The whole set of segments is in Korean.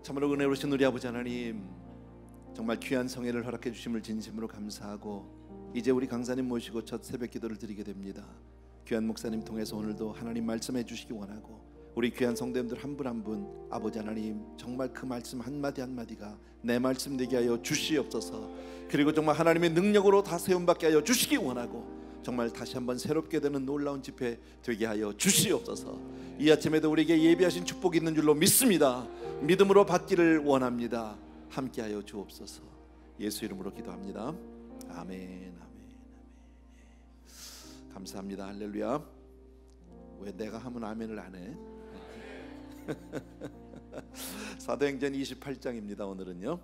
참으로 은혜로우신 우리 아버지 하나님, 정말 귀한 성회를 허락해 주심을 진심으로 감사하고 이제 우리 강사님 모시고 첫 새벽 기도를 드리게 됩니다. 귀한 목사님 통해서 오늘도 하나님 말씀해 주시기 원하고 우리 귀한 성도님들 한 분 한 분 아버지 하나님 정말 그 말씀 한마디 한마디가 내 말씀 되게 하여 주시옵소서. 그리고 정말 하나님의 능력으로 다 세움받게 하여 주시기 원하고 정말 다시 한번 새롭게 되는 놀라운 집회 되게 하여 주시옵소서. 이 아침에도 우리에게 예비하신 축복이 있는 줄로 믿습니다. 믿음으로 받기를 원합니다. 함께하여 주옵소서. 예수 이름으로 기도합니다. 아멘, 아멘, 아멘. 감사합니다. 할렐루야. 왜 내가 하면 아멘을 안 해? 사도행전 28장입니다. 오늘은요.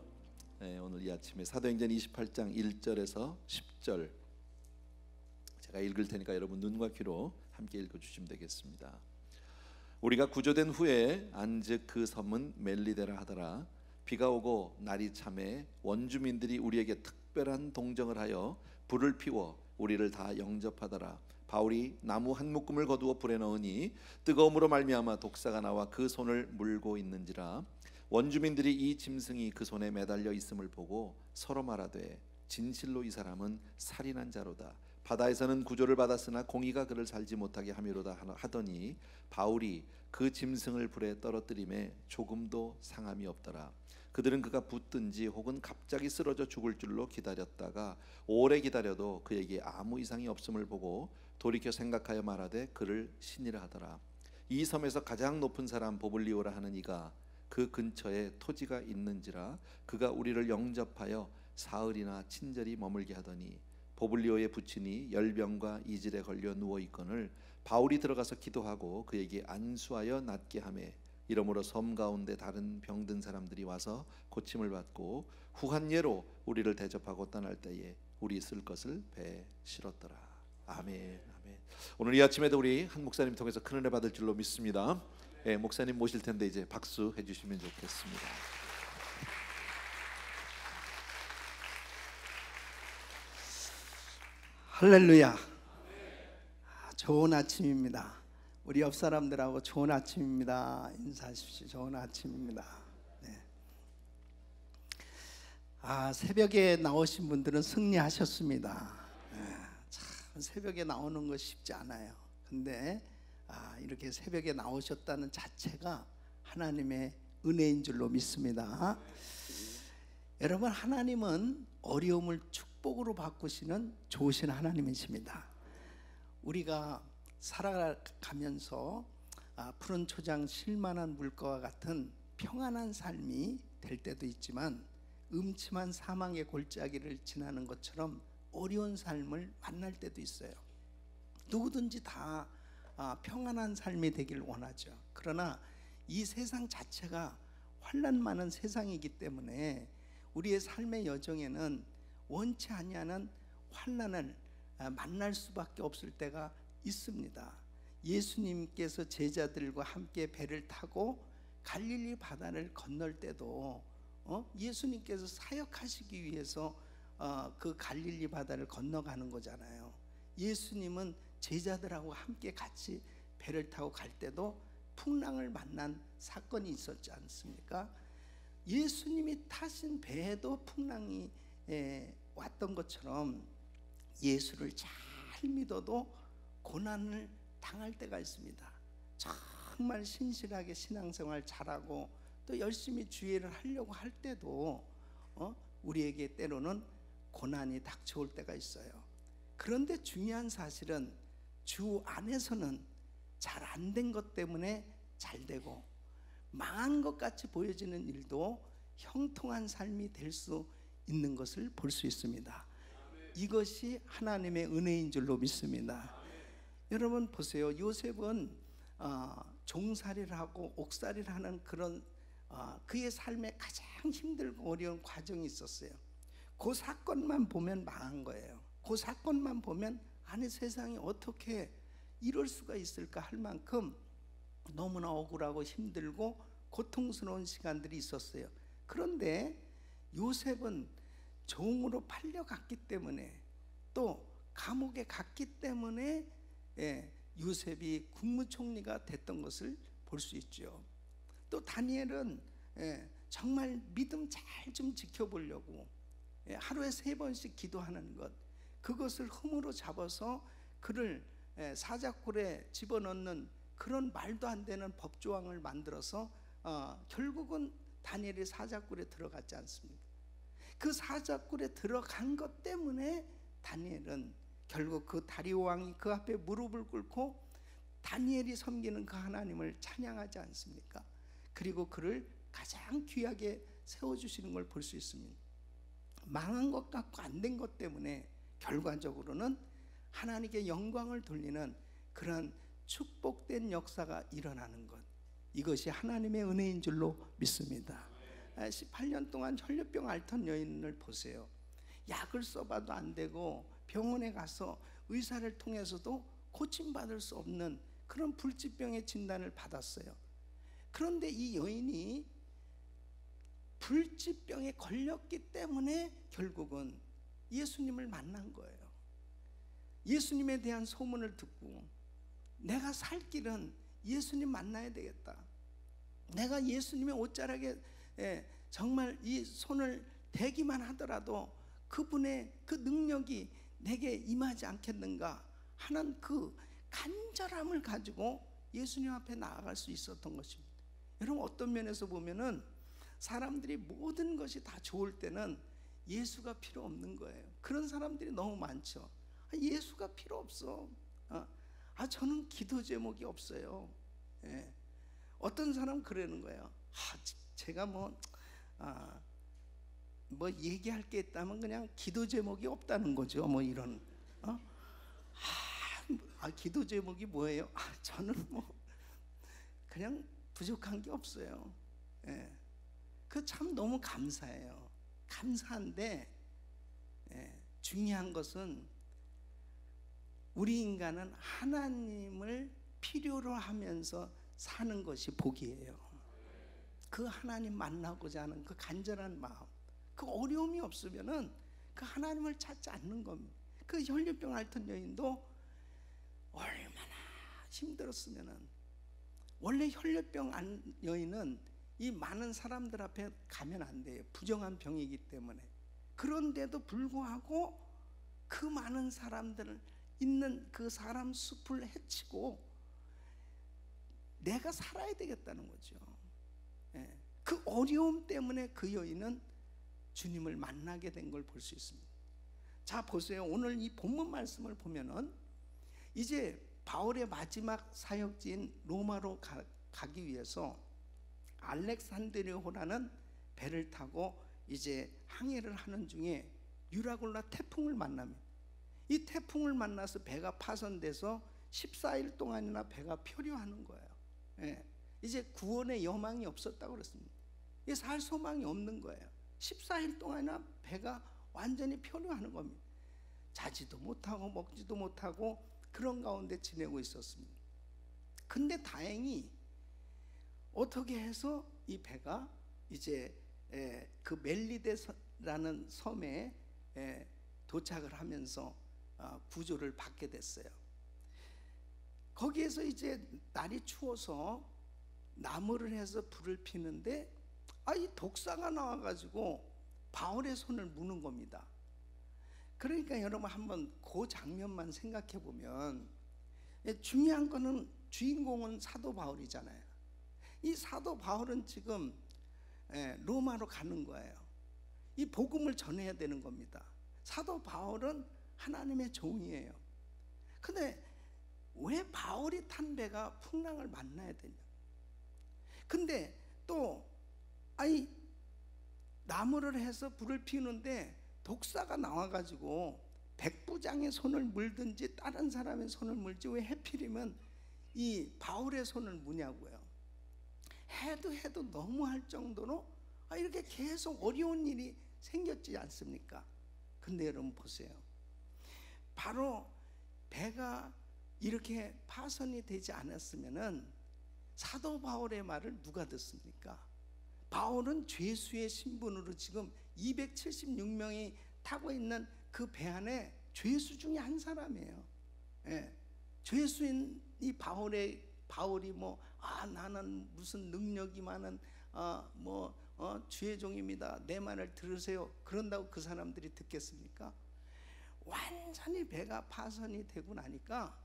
오늘 이 아침에 사도행전 28장 1절에서 10절 제가 읽을 테니까 여러분 눈과 귀로 함께 읽어주시면 되겠습니다. 우리가 구조된 후에 안즉 그 섬은 멜리데라 하더라. 비가 오고 날이 참해 원주민들이 우리에게 특별한 동정을 하여 불을 피워 우리를 다 영접하더라. 바울이 나무 한 묶음을 거두어 불에 넣으니 뜨거움으로 말미암아 독사가 나와 그 손을 물고 있는지라. 원주민들이 이 짐승이 그 손에 매달려 있음을 보고 서로 말하되 진실로 이 사람은 살인한 자로다. 바다에서는 구조를 받았으나 공의가 그를 살지 못하게 함이로다 하더니 바울이 그 짐승을 불에 떨어뜨림에 조금도 상함이 없더라. 그들은 그가 붙든지 혹은 갑자기 쓰러져 죽을 줄로 기다렸다가 오래 기다려도 그에게 아무 이상이 없음을 보고 돌이켜 생각하여 말하되 그를 신이라 하더라. 이 섬에서 가장 높은 사람 보블리오라 하는 이가 그 근처에 토지가 있는지라 그가 우리를 영접하여 사흘이나 친절히 머물게 하더니 보블리오의 부친이 열병과 이질에 걸려 누워 있거늘 바울이 들어가서 기도하고 그에게 안수하여 낫게 하매 이러므로 섬 가운데 다른 병든 사람들이 와서 고침을 받고 후한 예로 우리를 대접하고 떠날 때에 우리 쓸 것을 배에 실었더라. 아멘, 아멘. 오늘 이 아침에도 우리 한 목사님 통해서 큰 은혜 받을 줄로 믿습니다. 목사님 모실 텐데 이제 박수 해주시면 좋겠습니다. 할렐루야. 좋은 아침입니다. 우리 옆 사람들하고 좋은 아침입니다. 인사하십시오. 좋은 아침입니다. 네. 새벽에 나오신 분들은 승리하셨습니다. 네. 참 새벽에 나오는 거 쉽지 않아요. 근데 이렇게 새벽에 나오셨다는 자체가 하나님의 은혜인 줄로 믿습니다. 여러분, 하나님은 어려움을 축복으로 바꾸시는 좋으신 하나님이십니다. 우리가 살아가면서 푸른 초장 쉴만한 물가와 같은 평안한 삶이 될 때도 있지만 음침한 사망의 골짜기를 지나는 것처럼 어려운 삶을 만날 때도 있어요. 누구든지 다 평안한 삶이 되길 원하죠. 그러나 이 세상 자체가 환난 많은 세상이기 때문에 우리의 삶의 여정에는 원치 아니하는 환난을 만날 수밖에 없을 때가 있습니다. 예수님께서 제자들과 함께 배를 타고 갈릴리 바다를 건널 때도 예수님께서 사역하시기 위해서 그 갈릴리 바다를 건너가는 거잖아요. 예수님은 제자들하고 함께 같이 배를 타고 갈 때도 풍랑을 만난 사건이 있었지 않습니까? 예수님이 타신 배에도 풍랑이 왔던 것처럼 예수를 잘 믿어도 고난을 당할 때가 있습니다. 정말 신실하게 신앙생활 잘하고 또 열심히 주의를 하려고 할 때도 우리에게 때로는 고난이 닥쳐올 때가 있어요. 그런데 중요한 사실은 주 안에서는 잘 안 된 것 때문에 잘 되고 망한 것 같이 보여지는 일도 형통한 삶이 될 수 있는 것을 볼 수 있습니다. 이것이 하나님의 은혜인 줄로 믿습니다. 여러분 보세요. 요셉은 종살이를 하고 옥살이를 하는 그런 그의 삶에 가장 힘들고 어려운 과정이 있었어요. 그 사건만 보면 망한 거예요. 그 사건만 보면 아니 세상이 어떻게 이럴 수가 있을까 할 만큼 너무나 억울하고 힘들고 고통스러운 시간들이 있었어요. 그런데 요셉은 종으로 팔려갔기 때문에 또 감옥에 갔기 때문에 요셉이 국무총리가 됐던 것을 볼 수 있죠. 또 다니엘은 정말 믿음 잘 좀 지켜보려고 하루에 3번씩 기도하는 것, 그것을 흠으로 잡아서 그를 사자굴에 집어넣는 그런 말도 안 되는 법조항을 만들어서 결국은 다니엘이 사자굴에 들어갔지 않습니까? 그 사자굴에 들어간 것 때문에 다니엘은 결국 그 다리오 왕이 그 앞에 무릎을 꿇고 다니엘이 섬기는 그 하나님을 찬양하지 않습니까? 그리고 그를 가장 귀하게 세워주시는 걸 볼 수 있습니다. 망한 것 같고 안 된 것 때문에 결과적으로는 하나님께 영광을 돌리는 그런 축복된 역사가 일어나는 것, 이것이 하나님의 은혜인 줄로 믿습니다. 18년 동안 혈류병 앓던 여인을 보세요. 약을 써봐도 안 되고 병원에 가서 의사를 통해서도 고침받을 수 없는 그런 불치병의 진단을 받았어요. 그런데 이 여인이 불치병에 걸렸기 때문에 결국은 예수님을 만난 거예요. 예수님에 대한 소문을 듣고 내가 살 길은 예수님 만나야 되겠다. 내가 예수님의 옷자락에 정말 이 손을 대기만 하더라도 그분의 그 능력이 내게 임하지 않겠는가 하는 그 간절함을 가지고 예수님 앞에 나아갈 수 있었던 것입니다. 여러분, 어떤 면에서 보면은 사람들이 모든 것이 다 좋을 때는 예수가 필요 없는 거예요. 그런 사람들이 너무 많죠. 예수가 필요 없어. 저는 기도 제목이 없어요. 어떤 사람 그러는 거예요. 제가 뭐 얘기할 게 있다면 그냥 기도 제목이 없다는 거죠. 뭐 이런. 기도 제목이 뭐예요? 저는 뭐 그냥 부족한 게 없어요. 그 참 너무 감사해요. 감사한데 중요한 것은 우리 인간은 하나님을 필요로 하면서 사는 것이 복이에요. 그 하나님 만나고자 하는 그 간절한 마음, 그 어려움이 없으면은 그 하나님을 찾지 않는 겁니다. 그 혈류병 앓던 여인도 얼마나 힘들었으면은, 원래 혈류병 앓는 여인은 이 많은 사람들 앞에 가면 안 돼요. 부정한 병이기 때문에. 그런데도 불구하고 그 많은 사람들을 있는 그 사람 숲을 헤치고 내가 살아야 되겠다는 거죠. 그 어려움 때문에 그 여인은 주님을 만나게 된 걸 볼 수 있습니다. 자, 보세요. 오늘 이 본문 말씀을 보면은 이제 바울의 마지막 사역지인 로마로 가기 위해서 알렉산드리아호라는 배를 타고 이제 항해를 하는 중에 유라굴라 태풍을 만납니다. 이 태풍을 만나서 배가 파손돼서 14일 동안이나 배가 표류하는 거예요. 이제 구원의 여망이 없었다고 그랬습니다. 살 소망이 없는 거예요. 14일 동안이나 배가 완전히 표류하는 겁니다. 자지도 못하고 먹지도 못하고 그런 가운데 지내고 있었습니다. 근데 다행히 어떻게 해서 이 배가 이제 그 멜리데라는 섬에 도착을 하면서 구조를 받게 됐어요. 거기에서 이제 날이 추워서 나무를 해서 불을 피는데 이 독사가 나와가지고 바울의 손을 무는 겁니다. 그러니까 여러분 한번 그 장면만 생각해 보면 중요한 거는 주인공은 사도 바울이잖아요. 이 사도 바울은 지금 로마로 가는 거예요. 이 복음을 전해야 되는 겁니다. 사도 바울은 하나님의 종이에요. 근데 왜 바울이 탄 배가 풍랑을 만나야 되냐? 근데 또 나무를 해서 불을 피우는데 독사가 나와가지고 백부장의 손을 물든지 다른 사람의 손을 물지 왜 하필이면 이 바울의 손을 무냐고요. 해도 너무할 정도로 이렇게 계속 어려운 일이 생겼지 않습니까? 근데 여러분 보세요. 바로 배가 이렇게 파손이 되지 않았으면은 사도 바울의 말을 누가 듣습니까? 바울은 죄수의 신분으로 지금 276명이 타고 있는 그 배 안에 죄수 중에 한 사람이에요. 죄수인 이 바울이 나는 무슨 능력이 많은 주의 종입니다. 내 말을 들으세요. 그런다고 그 사람들이 듣겠습니까? 완전히 배가 파선이 되고 나니까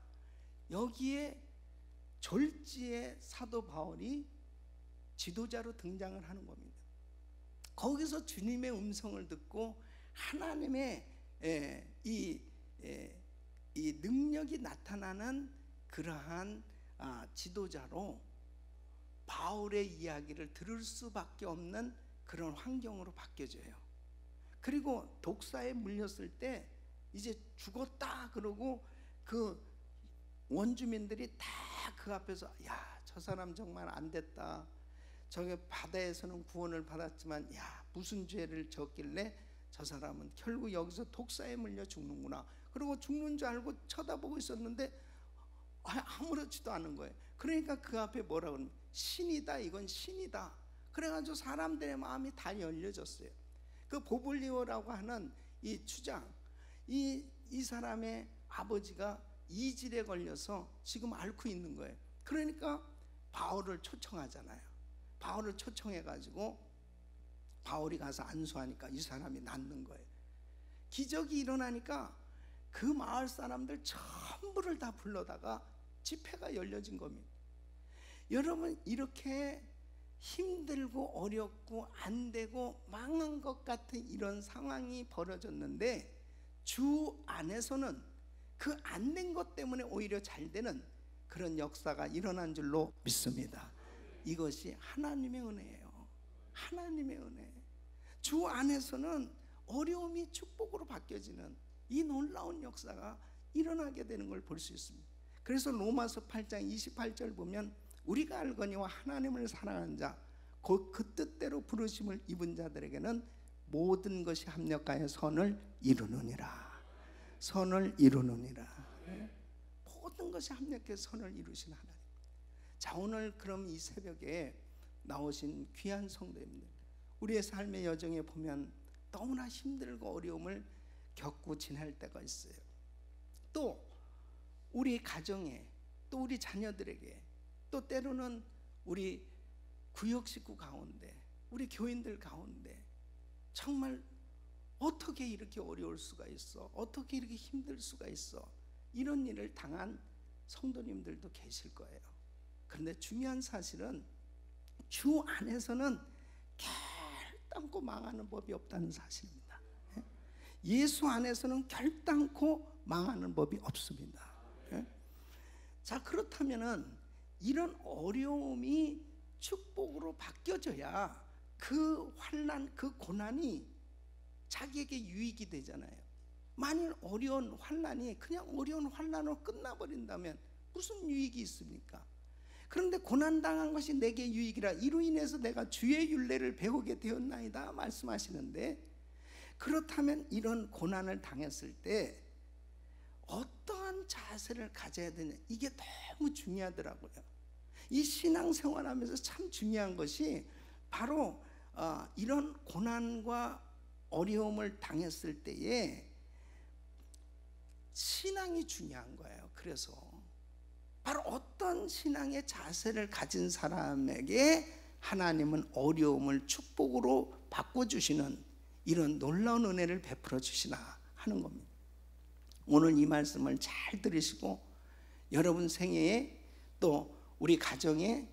여기에 졸지의 사도 바울이 지도자로 등장을 하는 겁니다. 거기서 주님의 음성을 듣고 하나님의 이 능력이 나타나는 그러한 지도자로 바울의 이야기를 들을 수밖에 없는 그런 환경으로 바뀌어져요. 그리고 독사에 물렸을 때 이제 죽었다 그러고 그 원주민들이 다 그 앞에서 야, 저 사람 정말 안 됐다. 저게 바다에서는 구원을 받았지만 야, 무슨 죄를 졌길래 저 사람은 결국 여기서 독사에 물려 죽는구나. 그리고 죽는 줄 알고 쳐다보고 있었는데 아무렇지도 않은 거예요. 그러니까 그 앞에 뭐라 그러면 신이다, 이건 신이다. 그래가지고 사람들의 마음이 다 열려졌어요. 그 보블리오라고 하는 이 추장, 이 사람의 아버지가 이질에 걸려서 지금 앓고 있는 거예요. 그러니까 바울을 초청하잖아요. 바울을 초청해가지고 바울이 가서 안수하니까 이 사람이 낫는 거예요. 기적이 일어나니까 그 마을 사람들 전부를 다 불러다가 집회가 열려진 겁니다. 여러분, 이렇게 힘들고 어렵고 안 되고 망한 것 같은 이런 상황이 벌어졌는데 주 안에서는 그 안 된 것 때문에 오히려 잘 되는 그런 역사가 일어난 줄로 믿습니다. 이것이 하나님의 은혜예요. 하나님의 은혜. 주 안에서는 어려움이 축복으로 바뀌어지는 이 놀라운 역사가 일어나게 되는 걸 볼 수 있습니다. 그래서 로마서 8장 28절 보면 우리가 알거니와 하나님을 사랑하는 자 곧 그 뜻대로 부르심을 입은 자들에게는 모든 것이 합력하여 선을 이루느니라. 선을 이루느니라. 모든 것이 합력해서 선을 이루신 하나님. 자, 오늘 그럼 이 새벽에 나오신 귀한 성도님들, 우리의 삶의 여정에 보면 너무나 힘들고 어려움을 겪고 지날 때가 있어요. 또 우리 가정에, 또 우리 자녀들에게, 또 때로는 우리 구역 식구 가운데, 우리 교인들 가운데 정말 어떻게 이렇게 어려울 수가 있어? 어떻게 이렇게 힘들 수가 있어? 이런 일을 당한 성도님들도 계실 거예요. 그런데 중요한 사실은 주 안에서는 결단코 망하는 법이 없다는 사실입니다. 예수 안에서는 결단코 망하는 법이 없습니다. 자, 그렇다면은 이런 어려움이 축복으로 바뀌어져야 그 환난, 그 고난이 자기에게 유익이 되잖아요. 만일 어려운 환난이 그냥 어려운 환난으로 끝나버린다면 무슨 유익이 있습니까? 그런데 고난당한 것이 내게 유익이라 이로 인해서 내가 주의 율례를 배우게 되었나이다 말씀하시는데, 그렇다면 이런 고난을 당했을 때 어떠한 자세를 가져야 되냐, 이게 너무 중요하더라고요. 이 신앙생활하면서 참 중요한 것이 바로 이런 고난과 어려움을 당했을 때에 신앙이 중요한 거예요. 그래서 바로 어떤 신앙의 자세를 가진 사람에게 하나님은 어려움을 축복으로 바꿔주시는 이런 놀라운 은혜를 베풀어 주시나 하는 겁니다. 오늘 이 말씀을 잘 들으시고 여러분 생애에, 또 우리 가정에,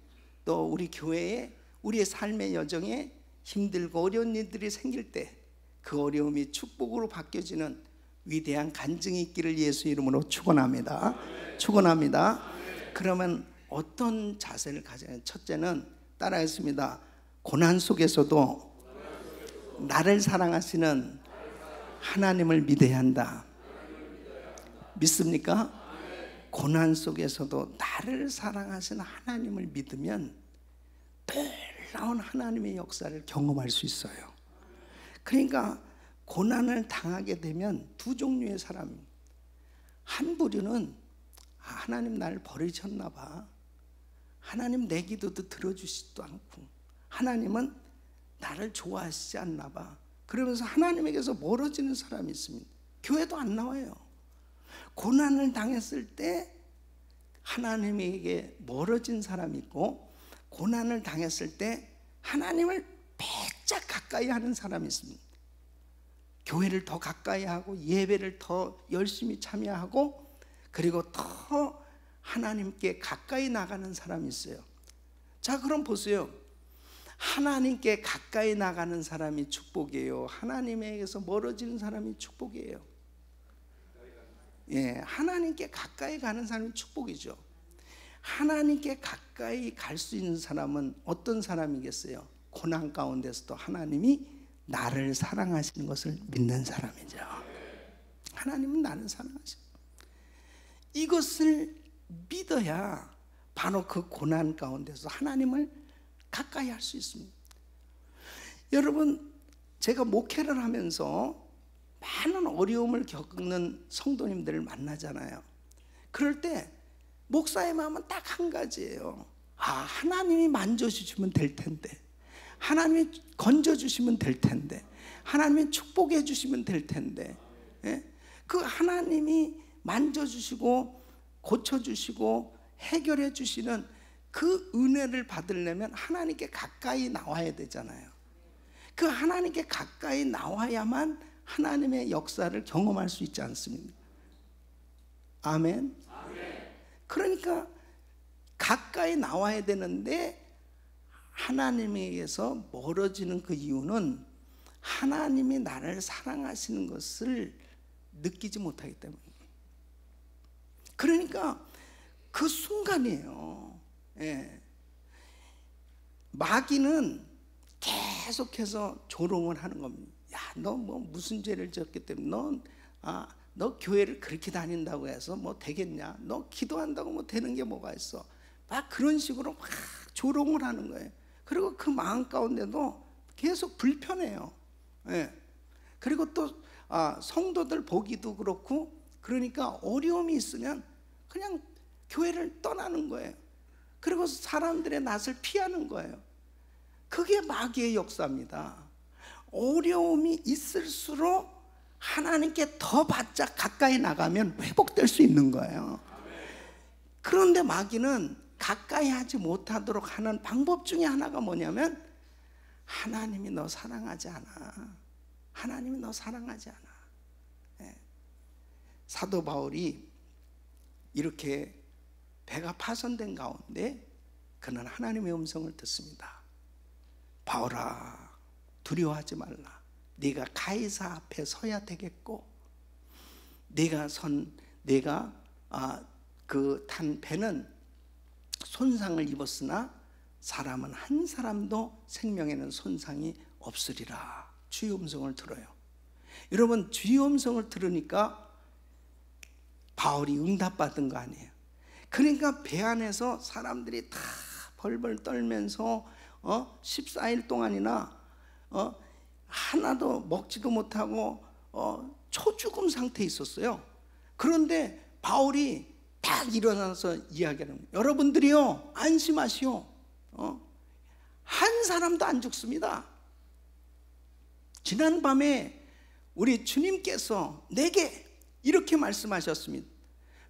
또 우리 교회에, 우리의 삶의 여정에 힘들고 어려운 일들이 생길 때 그 어려움이 축복으로 바뀌어지는 위대한 간증이 있기를 예수 이름으로 축원합니다. 축원합니다. 그러면 어떤 자세를 가져야? 첫째는 따라했습니다. 고난 속에서도 나를 사랑하시는 하나님을 믿어야 한다. 믿습니까? 고난 속에서도 나를 사랑하시는 하나님을 믿으면 놀라운 하나님의 역사를 경험할 수 있어요. 그러니까 고난을 당하게 되면 두 종류의 사람, 한 부류는 하나님 나를 버리셨나 봐, 하나님 내 기도도 들어주시지도 않고 하나님은 나를 좋아하시지 않나 봐, 그러면서 하나님에게서 멀어지는 사람이 있습니다. 교회도 안 나와요. 고난을 당했을 때 하나님에게 멀어진 사람이 있고, 고난을 당했을 때 하나님을 바짝 가까이 하는 사람이 있습니다. 교회를 더 가까이 하고 예배를 더 열심히 참여하고 그리고 더 하나님께 가까이 나가는 사람이 있어요. 자, 그럼 보세요. 하나님께 가까이 나가는 사람이 축복이에요? 하나님에게서 멀어지는 사람이 축복이에요? 예, 하나님께 가까이 가는 사람이 축복이죠. 하나님께 가까이 갈 수 있는 사람은 어떤 사람이겠어요? 고난 가운데서도 하나님이 나를 사랑하시는 것을 믿는 사람이죠. 하나님은 나를 사랑하시죠. 이것을 믿어야 바로 그 고난 가운데서 하나님을 가까이 할 수 있습니다. 여러분, 제가 목회를 하면서 많은 어려움을 겪는 성도님들을 만나잖아요. 그럴 때 목사의 마음은 딱 한 가지예요. 아, 하나님이 만져주시면 될 텐데, 하나님이 건져주시면 될 텐데, 하나님이 축복해 주시면 될 텐데, 예? 그 하나님이 만져주시고 고쳐주시고 해결해 주시는 그 은혜를 받으려면 하나님께 가까이 나와야 되잖아요. 그 하나님께 가까이 나와야만 하나님의 역사를 경험할 수 있지 않습니까? 아멘. 그러니까 가까이 나와야 되는데 하나님에게서 멀어지는 그 이유는 하나님이 나를 사랑하시는 것을 느끼지 못하기 때문입니다. 그러니까 그 순간이에요. 예. 마귀는 계속해서 조롱을 하는 겁니다. 야, 너 뭐 무슨 죄를 지었기 때문에 너 교회를 그렇게 다닌다고 해서 뭐 되겠냐? 너 기도한다고 뭐 되는 게 뭐가 있어? 막 그런 식으로 막 조롱을 하는 거예요. 그리고 그 마음 가운데도 계속 불편해요. 예. 그리고 또 성도들 보기도 그렇고, 그러니까 어려움이 있으면 그냥 교회를 떠나는 거예요. 그리고 사람들의 낯을 피하는 거예요. 그게 마귀의 역사입니다. 어려움이 있을수록 하나님께 더 바짝 가까이 나가면 회복될 수 있는 거예요. 그런데 마귀는 가까이 하지 못하도록 하는 방법 중에 하나가 뭐냐면, 하나님이 너 사랑하지 않아. 하나님이 너 사랑하지 않아. 예. 사도 바울이 이렇게 배가 파손된 가운데 그는 하나님의 음성을 듣습니다. 바울아, 두려워하지 말라. 네가 가이사 앞에 서야 되겠고, 네가 그 탄 배는 손상을 입었으나 사람은 한 사람도 생명에는 손상이 없으리라. 주의 음성을 들어요. 여러분, 주의 음성을 들으니까 바울이 응답받은 거 아니에요. 그러니까 배 안에서 사람들이 다 벌벌 떨면서 14일 동안이나 하나도 먹지도 못하고 초죽음 상태에 있었어요. 그런데 바울이 딱 일어나서 이야기하는 거예요. 여러분들이요, 안심하시오. 한 사람도 안 죽습니다. 지난밤에 우리 주님께서 내게 이렇게 말씀하셨습니다.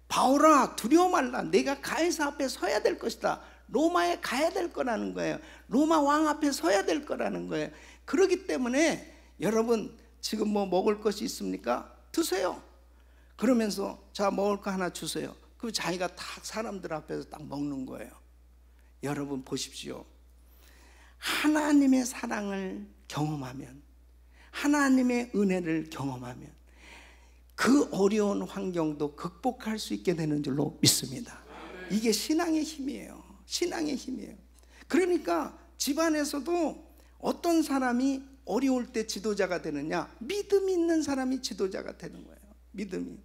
바울아, 두려워 말라. 내가 가이사 앞에 서야 될 것이다. 로마에 가야 될 거라는 거예요. 로마 왕 앞에 서야 될 거라는 거예요. 그렇기 때문에 여러분, 지금 뭐 먹을 것이 있습니까? 드세요. 그러면서 자, 먹을 거 하나 주세요. 그럼 자기가 딱 사람들 앞에서 딱 먹는 거예요. 여러분 보십시오. 하나님의 사랑을 경험하면, 하나님의 은혜를 경험하면 그 어려운 환경도 극복할 수 있게 되는 줄로 믿습니다. 이게 신앙의 힘이에요. 신앙의 힘이에요. 그러니까 집안에서도 어떤 사람이 어려울 때 지도자가 되느냐? 믿음이 있는 사람이 지도자가 되는 거예요. 믿음이.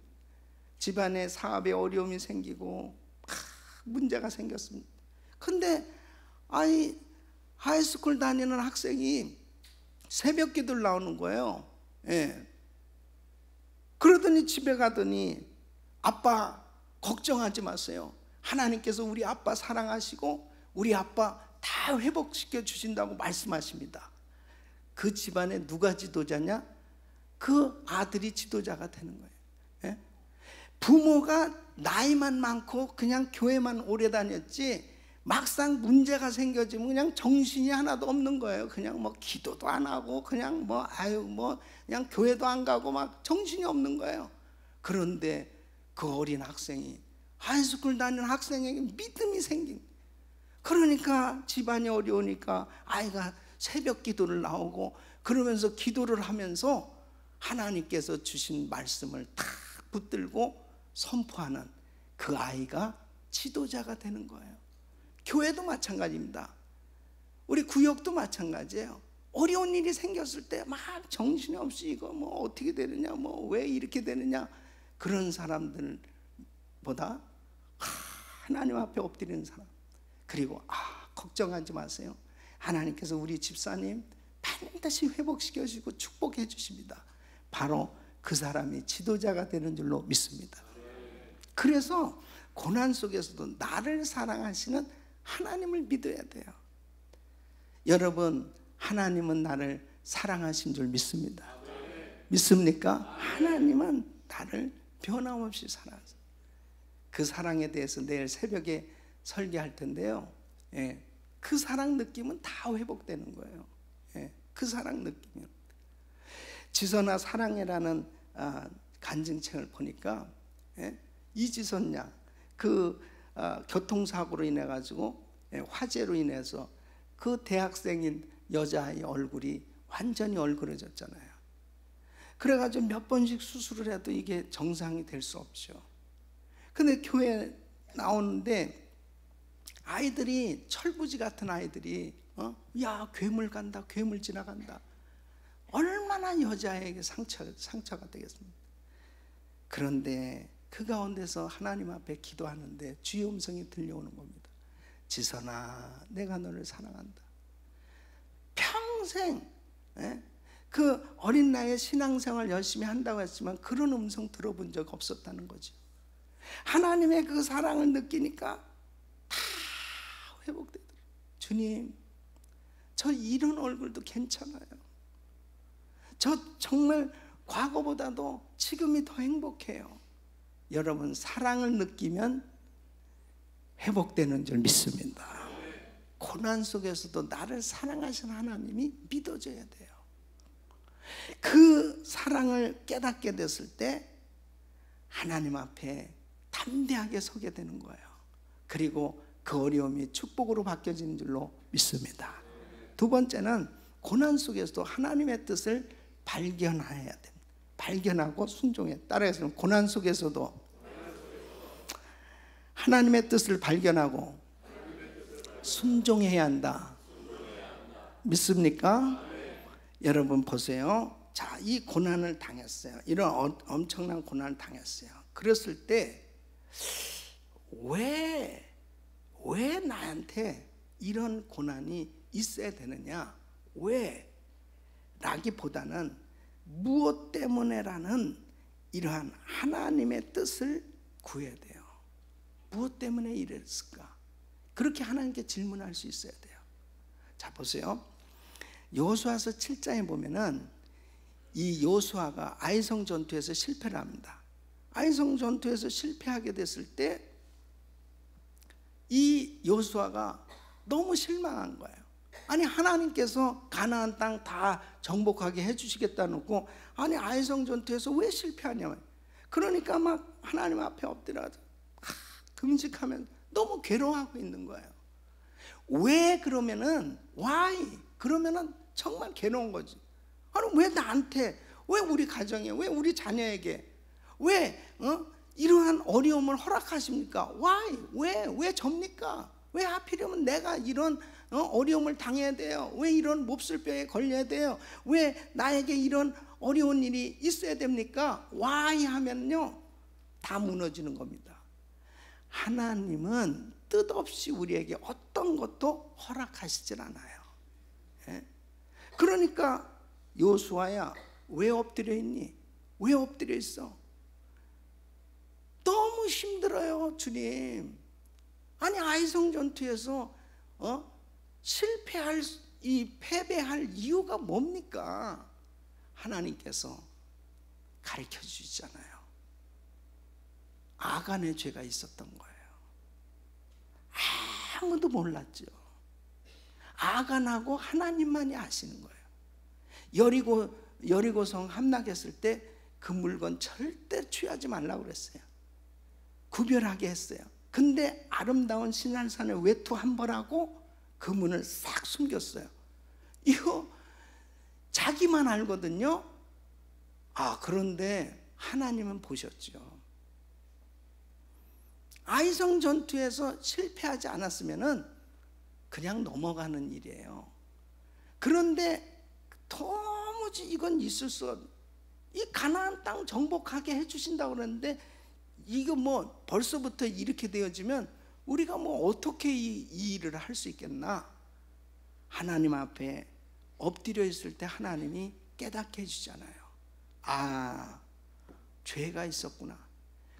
집안에 사업에 어려움이 생기고 문제가 생겼습니다. 근데 하이스쿨 다니는 학생이 새벽 기도를 나오는 거예요. 예. 그러더니 집에 가더니 아빠 걱정하지 마세요. 하나님께서 우리 아빠 사랑하시고 우리 아빠 다 회복시켜 주신다고 말씀하십니다. 그 집안에 누가 지도자냐? 그 아들이 지도자가 되는 거예요. 예? 부모가 나이만 많고 그냥 교회만 오래 다녔지 막상 문제가 생겨지면 그냥 정신이 하나도 없는 거예요. 그냥 뭐 기도도 안 하고 그냥 뭐 그냥 교회도 안 가고 막 정신이 없는 거예요. 그런데 그 어린 학생이, 하이스쿨 다니는 학생에게 믿음이 생긴, 그러니까 집안이 어려우니까 아이가 새벽 기도를 나오고 그러면서 기도를 하면서 하나님께서 주신 말씀을 탁 붙들고 선포하는 그 아이가 지도자가 되는 거예요. 교회도 마찬가지입니다. 우리 구역도 마찬가지예요. 어려운 일이 생겼을 때 막 정신이 없이 이거 뭐 어떻게 되느냐, 뭐 왜 이렇게 되느냐, 그런 사람들보다 하나님 앞에 엎드리는 사람, 그리고 걱정하지 마세요. 하나님께서 우리 집사님 반드시 회복시켜 주시고 축복해 주십니다. 바로 그 사람이 지도자가 되는 줄로 믿습니다. 그래서 고난 속에서도 나를 사랑하시는 하나님을 믿어야 돼요. 여러분, 하나님은 나를 사랑하신 줄 믿습니다. 믿습니까? 하나님은 나를 변함없이 사랑하세요. 그 사랑에 대해서 내일 새벽에 설계할 텐데요, 그 사랑 느낌은 다 회복되는 거예요. 그 사랑 느낌이요. 지선아 사랑해라는 간증책을 보니까 이지선 양, 그 교통사고로 인해 가지고 화재로 인해서 그 대학생인 여자아이 얼굴이 완전히 얼그러졌잖아요. 그래가지고 몇 번씩 수술을 해도 이게 정상이 될 수 없죠. 근데 교회 나오는데 아이들이, 철부지 같은 아이들이 야 괴물 간다, 괴물 지나간다, 얼마나 여자에게 상처가 되겠습니까? 그런데 그 가운데서 하나님 앞에 기도하는데 주의 음성이 들려오는 겁니다. 지선아, 내가 너를 사랑한다. 평생 그 어린 나이에 신앙생활 열심히 한다고 했지만 그런 음성 들어본 적 없었다는 거죠. 하나님의 그 사랑을 느끼니까 다 회복되더라고요. 주님, 저 이런 얼굴도 괜찮아요. 저 정말 과거보다도 지금이 더 행복해요. 여러분, 사랑을 느끼면 회복되는 줄 믿습니다. 고난 속에서도 나를 사랑하시는 하나님이 믿어져야 돼요. 그 사랑을 깨닫게 됐을 때 하나님 앞에 담대하게 서게 되는 거예요. 그리고 그 어려움이 축복으로 바뀌어지는 줄로 믿습니다. 두 번째는 고난 속에서도 하나님의 뜻을 발견해야 됩니다. 발견하고 순종해. 따라해서 고난 속에서도 하나님의 뜻을 발견하고 순종해야 한다. 믿습니까? 여러분 보세요. 자, 이 고난을 당했어요. 이런 엄청난 고난을 당했어요. 그랬을 때 왜 나한테 이런 고난이 있어야 되느냐? 왜? 라기보다는 무엇 때문에라는 이러한 하나님의 뜻을 구해야 돼요. 무엇 때문에 이랬을까? 그렇게 하나님께 질문할 수 있어야 돼요. 자, 보세요. 여호수아서 7장에 보면은 이 여호수아가 아이성 전투에서 실패를 합니다. 아이성 전투에서 실패하게 됐을 때 이 여호수아가 너무 실망한 거예요. 아니, 하나님께서 가나안 땅 다 정복하게 해주시겠다 놓고, 아니 아이성 전투에서 왜 실패하냐면, 그러니까 막 하나님 앞에 엎드려서 금식하면 너무 괴로워하고 있는 거예요. 왜? 그러면은 why? 그러면은 정말 괴로운 거지. 아니, 왜 나한테, 왜 우리 가정에, 왜 우리 자녀에게, 왜 이러한 어려움을 허락하십니까? why? 왜 접니까? 왜 하필이면 내가 이런 어려움을 당해야 돼요? 왜 이런 몹쓸병에 걸려야 돼요? 왜 나에게 이런 어려운 일이 있어야 됩니까? why 하면요, 다 무너지는 겁니다. 하나님은 뜻없이 우리에게 어떤 것도 허락하시질 않아요. 그러니까 여호수아야, 왜 엎드려 있니? 왜 엎드려 있어? 너무 힘들어요, 주님. 아니, 아이성 전투에서 패배할 이유가 뭡니까? 하나님께서 가르쳐 주시잖아요. 아간의 죄가 있었던 거예요. 아무도 몰랐죠. 아간하고 하나님만이 아시는 거예요. 여리고성 함락했을 때 그 물건 절대 취하지 말라고 그랬어요. 구별하게 했어요. 근데 아름다운 시날산에 외투 한 벌하고 그 문을 싹 숨겼어요. 이거 자기만 알거든요. 그런데 하나님은 보셨죠. 아이성 전투에서 실패하지 않았으면은 그냥 넘어가는 일이에요. 그런데 도무지 이건 있을 수 없는, 이 가나안 땅 정복하게 해주신다고 그러는데 이거 뭐 벌써부터 이렇게 되어지면 우리가 뭐 어떻게 이 일을 할 수 있겠나? 하나님 앞에 엎드려 있을 때 하나님이 깨닫게 해주잖아요. 죄가 있었구나.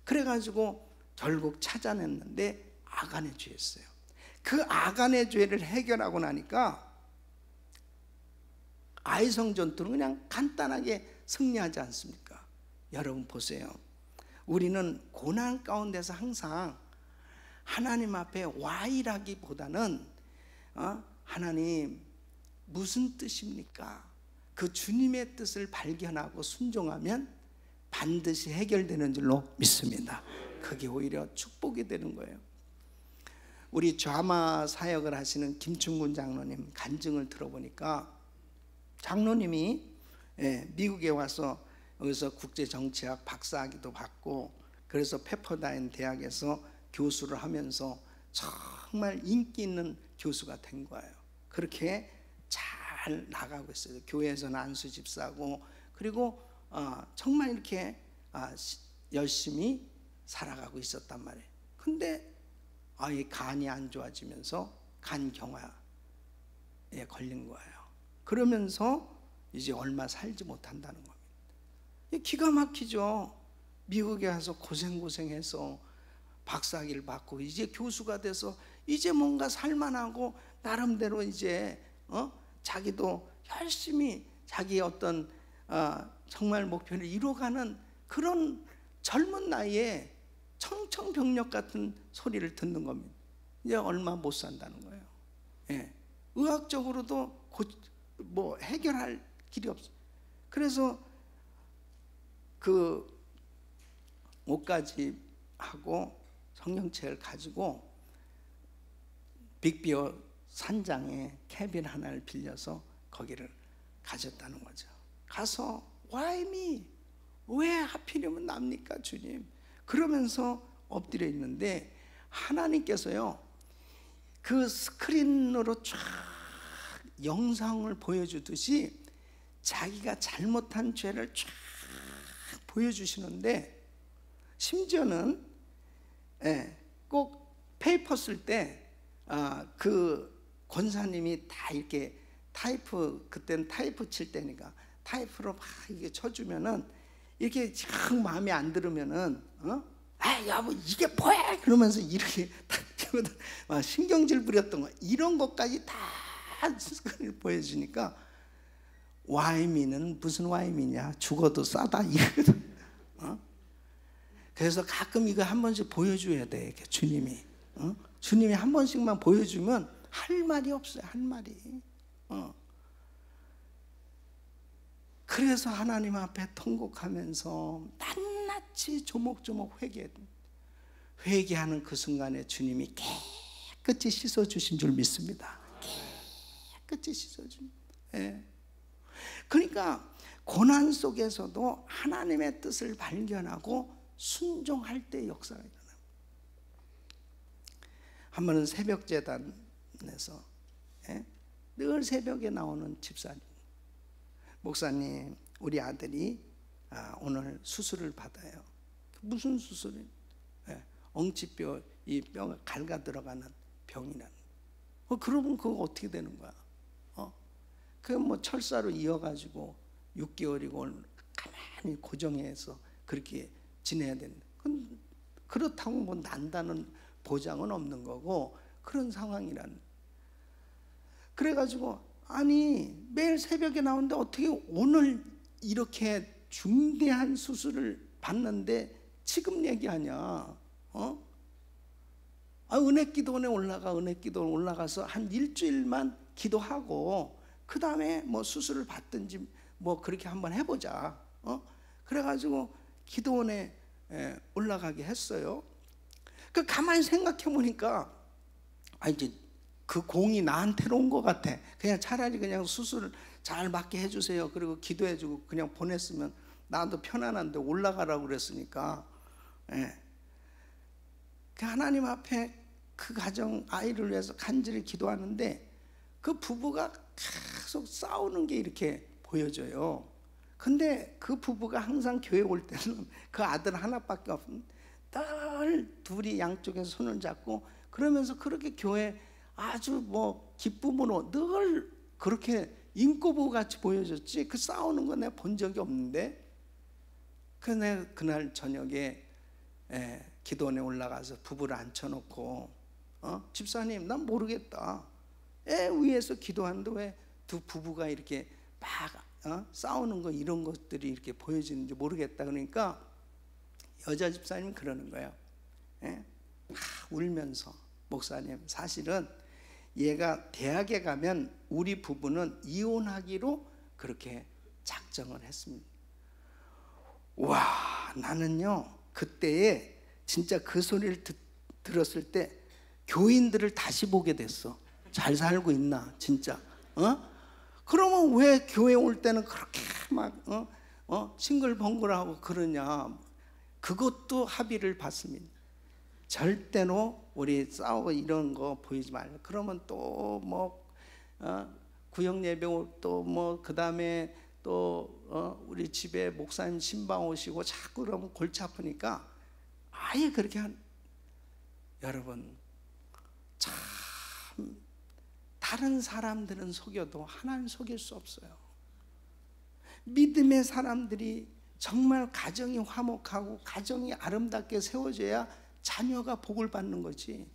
그래가지고 결국 찾아냈는데 아간의 죄였어요. 그 아간의 죄를 해결하고 나니까 아이성 전투는 그냥 간단하게 승리하지 않습니까? 여러분 보세요. 우리는 고난 가운데서 항상 하나님 앞에 와이라기보다는 하나님 무슨 뜻입니까? 그 주님의 뜻을 발견하고 순종하면 반드시 해결되는 줄로 믿습니다. 그게 오히려 축복이 되는 거예요. 우리 좌마 사역을 하시는 김충군 장로님 간증을 들어보니까 장로님이 미국에 와서 여기서 국제정치학 박사학위도 받고 그래서 페퍼다인 대학에서 교수를 하면서 정말 인기 있는 교수가 된 거예요. 그렇게 잘 나가고 있어요. 교회에서는 안수 집사고 그리고 정말 이렇게 열심히 살아가고 있었단 말이에요. 근데 이 간이 안 좋아지면서 간경화에 걸린 거예요. 그러면서 이제 얼마 살지 못한다는 겁니다. 기가 막히죠. 미국에 와서 고생해서 박사학위를 받고 이제 교수가 돼서 이제 뭔가 살만하고 나름대로 이제 자기도 열심히 자기 어떤 정말 목표를 이루어가는 그런 젊은 나이에 청청병력 같은 소리를 듣는 겁니다. 이제 얼마 못 산다는 거예요. 의학적으로도 뭐 해결할 길이 없어요. 그래서 그 옷가지 하고 성경책을 가지고 빅비어 산장에 캐빈 하나를 빌려서 거기를 가졌다는 거죠. 가서 Why me? 왜 하필이면 납니까 주님? 그러면서 엎드려 있는데 하나님께서요 그 스크린으로 쫙 영상을 보여주듯이 자기가 잘못한 죄를 쫙 보여주시는데 심지어는 꼭 페이퍼 쓸 때 그 권사님이 다 이렇게 타이프, 그때는 타이프 칠 때니까 타이프로 막 이게 쳐주면은 이렇게 참 마음에 안 들으면은 여보 이게 뭐야 그러면서 이렇게 막 신경질 부렸던 거 이런 것까지 다 보여주니까 와이미는 무슨 와이미냐 죽어도 싸다 이거거든. 그래서 가끔 이거 한 번씩 보여줘야 돼. 이렇게 주님이 주님이 한 번씩만 보여주면 할 말이 없어요. 할 말이. 그래서 하나님 앞에 통곡하면서 낱낱이 조목조목 회개하는 그 순간에 주님이 깨끗이 씻어주신 줄 믿습니다. 깨끗이 씻어준. 그러니까 고난 속에서도 하나님의 뜻을 발견하고 순종할 때 역사가 일어납니다. 한 번은 새벽재단에서 늘 새벽에 나오는 집사님, 목사님 우리 아들이 오늘 수술을 받아요. 무슨 수술이? 엉치뼈, 이 뼈가 갈가 들어가는 병이라는. 그러면 그거 어떻게 되는 거야? 그 뭐 철사로 이어가지고 6개월이고 가만히 고정해서 그렇게 지내야 된다. 그렇다고 뭐 난다는 보장은 없는 거고 그런 상황이란. 그래가지고 아니 매일 새벽에 나오는데 어떻게 오늘 이렇게 중대한 수술을 받는데 지금 얘기하냐? 은혜기도원에 올라가서 한 일주일만 기도하고 그 다음에 뭐 수술을 받든지 뭐 그렇게 한번 해보자. 그래가지고 기도원에 올라가게 했어요. 그 가만히 생각해 보니까 이제 그 공이 나한테로 온 것 같아. 그냥 차라리 그냥 수술을 잘 맞게 해주세요. 그리고 기도해주고 그냥 보냈으면 나도 편안한데 올라가라고 그랬으니까. 그 하나님 앞에 그 가정 아이를 위해서 간절히 기도하는데 그 부부가 계속 싸우는 게 이렇게 보여져요. 근데 그 부부가 항상 교회 올 때는 그 아들 하나밖에 없는 늘 둘이 양쪽에서 손을 잡고 그러면서 그렇게 교회 아주 뭐 기쁨으로 늘 그렇게 인꼬부 같이 보여줬지 그 싸우는 거 내가 본 적이 없는데 내가 그날 저녁에 기도원에 올라가서 부부를 앉혀놓고 집사님 난 모르겠다. 애 위에서 기도하는데 왜 두 부부가 이렇게 막 싸우는 거 이런 것들이 이렇게 보여지는지 모르겠다. 그러니까 여자 집사님 그러는 거예요. 울면서 목사님 사실은 얘가 대학에 가면 우리 부부는 이혼하기로 그렇게 작정을 했습니다. 와, 나는요 그때에 진짜 그 소리를 들었을 때 교인들을 다시 보게 됐어. 잘 살고 있나 진짜. 그러면 왜 교회 올 때는 그렇게 막 싱글벙글하고 그러냐. 그것도 합의를 받습니다. 절대로 우리 싸우고 이런 거 보이지 말고. 그러면 또 뭐 구역 예배 또 뭐 그 다음에 또 우리 집에 목사님 신방 오시고 자꾸 그러면 골치 아프니까 아예 그렇게 여러분 참 다른 사람들은 속여도 하나님 속일 수 없어요. 믿음의 사람들이 정말 가정이 화목하고 가정이 아름답게 세워져야 자녀가 복을 받는 거지.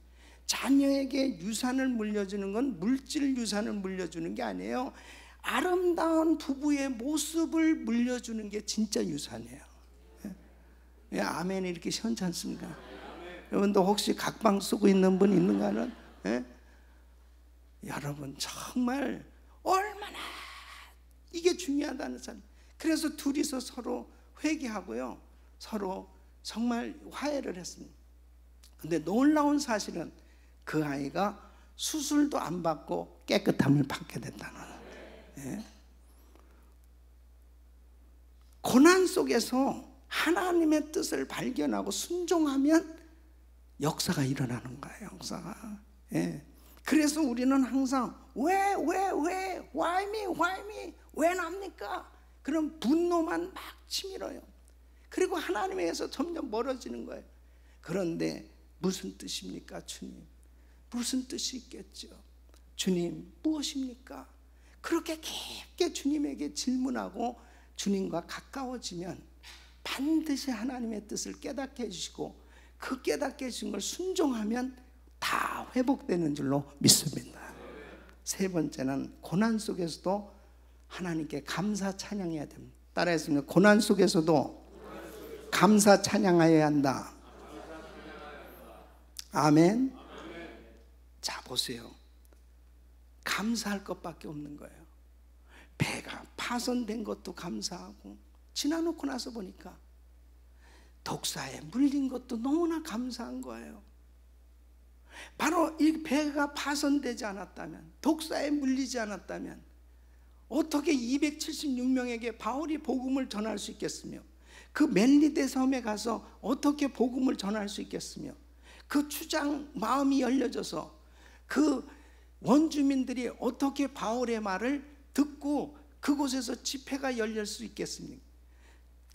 자녀에게 유산을 물려주는 건 물질 유산을 물려주는 게 아니에요. 아름다운 부부의 모습을 물려주는 게 진짜 유산이에요. 아멘이 이렇게 시원치 않습니까? 여러분도 혹시 각방 쓰고 있는 분 있는가는? 여러분 정말 얼마나 이게 중요하다는 사람. 그래서 둘이서 서로 회개하고요, 서로 정말 화해를 했습니다. 근데 놀라운 사실은 그 아이가 수술도 안 받고 깨끗함을 받게 됐다는 거예요. 고난 속에서 하나님의 뜻을 발견하고 순종하면 역사가 일어나는 거예요. 역사가. 그래서 우리는 항상 why me 왜 납니까? 그런 분노만 막 치밀어요. 그리고 하나님에게서 점점 멀어지는 거예요. 그런데 무슨 뜻입니까 주님? 무슨 뜻이 있겠죠? 주님 무엇입니까? 그렇게 깊게 주님에게 질문하고 주님과 가까워지면 반드시 하나님의 뜻을 깨닫게 해주시고 그 깨닫게 해주신 걸 순종하면 다 회복되는 줄로 믿습니다. 세 번째는 고난 속에서도 하나님께 감사 찬양해야 됩니다. 따라했습니다. 고난 속에서도 감사 찬양하여야 한다. 아멘. 자 보세요. 감사할 것밖에 없는 거예요. 배가 파손된 것도 감사하고 지나놓고 나서 보니까 독사에 물린 것도 너무나 감사한 거예요. 바로 이 배가 파손되지 않았다면, 독사에 물리지 않았다면 어떻게 276명에게 바울이 복음을 전할 수 있겠으며, 그 멜리데 섬에 가서 어떻게 복음을 전할 수 있겠으며, 그 추장 마음이 열려져서 그 원주민들이 어떻게 바울의 말을 듣고 그곳에서 집회가 열릴 수 있겠습니까?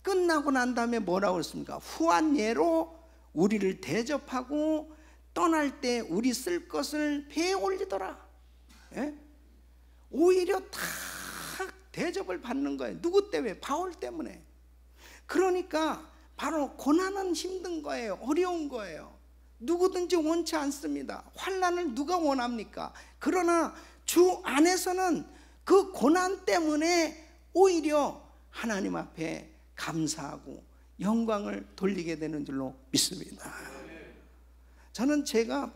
끝나고 난 다음에 뭐라고 했습니까? 후한 예로 우리를 대접하고 떠날 때 우리 쓸 것을 배에 올리더라. 오히려 다 대접을 받는 거예요. 누구 때문에? 바울 때문에. 그러니까 바로 고난은 힘든 거예요. 어려운 거예요. 누구든지 원치 않습니다. 환난을 누가 원합니까? 그러나 주 안에서는 그 고난 때문에 오히려 하나님 앞에 감사하고 영광을 돌리게 되는 줄로 믿습니다. 저는 제가